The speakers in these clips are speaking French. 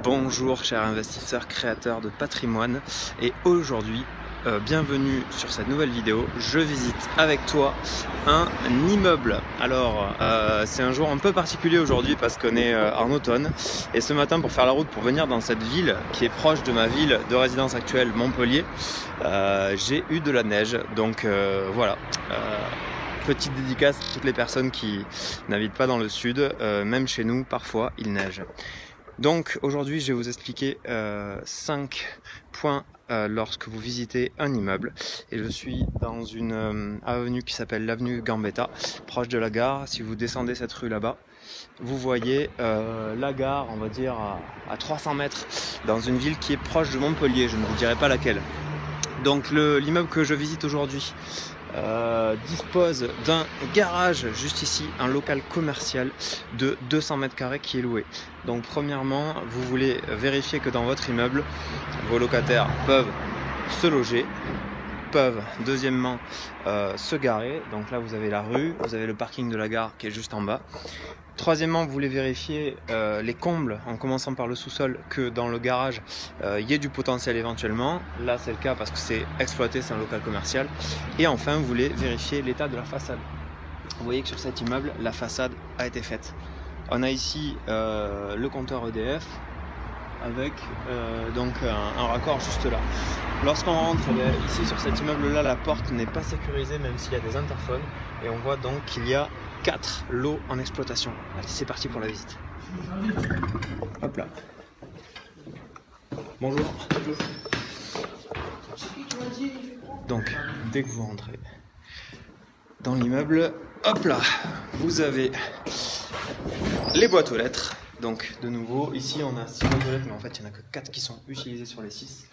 Bonjour chers investisseurs créateurs de patrimoine, et aujourd'hui, bienvenue sur cette nouvelle vidéo. Je visite avec toi un immeuble. Alors c'est un jour un peu particulier aujourd'hui parce qu'on est en automne, et ce matin, pour faire la route pour venir dans cette ville qui est proche de ma ville de résidence actuelle, Montpellier, j'ai eu de la neige. Donc voilà, petite dédicace à toutes les personnes qui n'habitent pas dans le sud. Même chez nous parfois il neige. Donc aujourd'hui je vais vous expliquer 5 points lorsque vous visitez un immeuble, et je suis dans une avenue qui s'appelle l'avenue Gambetta, proche de la gare. Si vous descendez cette rue là-bas, vous voyez la gare, on va dire à 300 mètres, dans une ville qui est proche de Montpellier, je ne vous dirai pas laquelle. Donc l'immeuble que je visite aujourd'hui dispose d'un garage juste ici, un local commercial de 200 mètres carrés qui est loué. Donc premièrement, vous voulez vérifier que dans votre immeuble, vos locataires peuvent se loger, peuvent deuxièmement se garer. Donc là vous avez la rue, vous avez le parking de la gare qui est juste en bas. Troisièmement, vous voulez vérifier les combles, en commençant par le sous-sol, que dans le garage il y ait du potentiel éventuellement. Là c'est le cas parce que c'est exploité, c'est un local commercial. Et enfin, vous voulez vérifier l'état de la façade. Vous voyez que sur cet immeuble, la façade a été faite. On a ici le compteur EDF avec donc un raccord juste là. Lorsqu'on rentre ici sur cet immeuble là, la porte n'est pas sécurisée même s'il y a des interphones, et on voit donc qu'il y a 4 lots en exploitation. Allez, c'est parti pour la visite. Hop là. Bonjour. Donc dès que vous rentrez dans l'immeuble, hop là, vous avez les boîtes aux lettres. Donc de nouveau, ici on a 6 boîtes aux lettres, mais en fait il n'y en a que 4 qui sont utilisées sur les 6.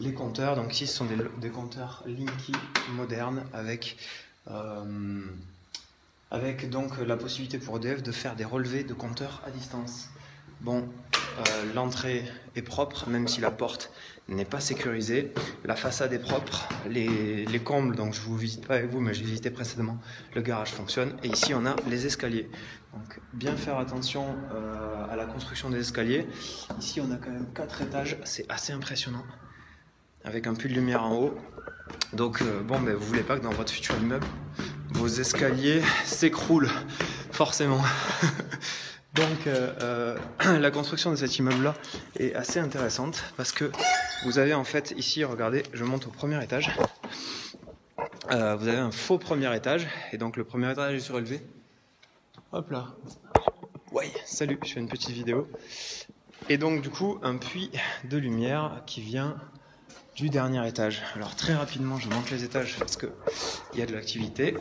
Les compteurs, donc ici ce sont des compteurs Linky modernes avec donc la possibilité pour EDF de faire des relevés de compteurs à distance. Bon, l'entrée est propre, même si la porte n'est pas sécurisée. La façade est propre, les combles, donc je ne vous visite pas avec vous, mais j'ai visité précédemment, le garage fonctionne. Et ici on a les escaliers. Donc bien faire attention à la construction des escaliers. Ici on a quand même 4 étages, c'est assez impressionnant, avec un puits de lumière en haut. Donc bon, vous voulez pas que dans votre futur immeuble, vos escaliers s'écroulent, forcément. Donc la construction de cet immeuble-là est assez intéressante parce que vous avez en fait ici, regardez, je monte au premier étage. Vous avez un faux premier étage, et donc le premier étage est surélevé. Hop là. Ouais, salut, je fais une petite vidéo. Et donc du coup, un puits de lumière qui vient du dernier étage. Alors très rapidement, je monte les étages parce que il y a de l'activité.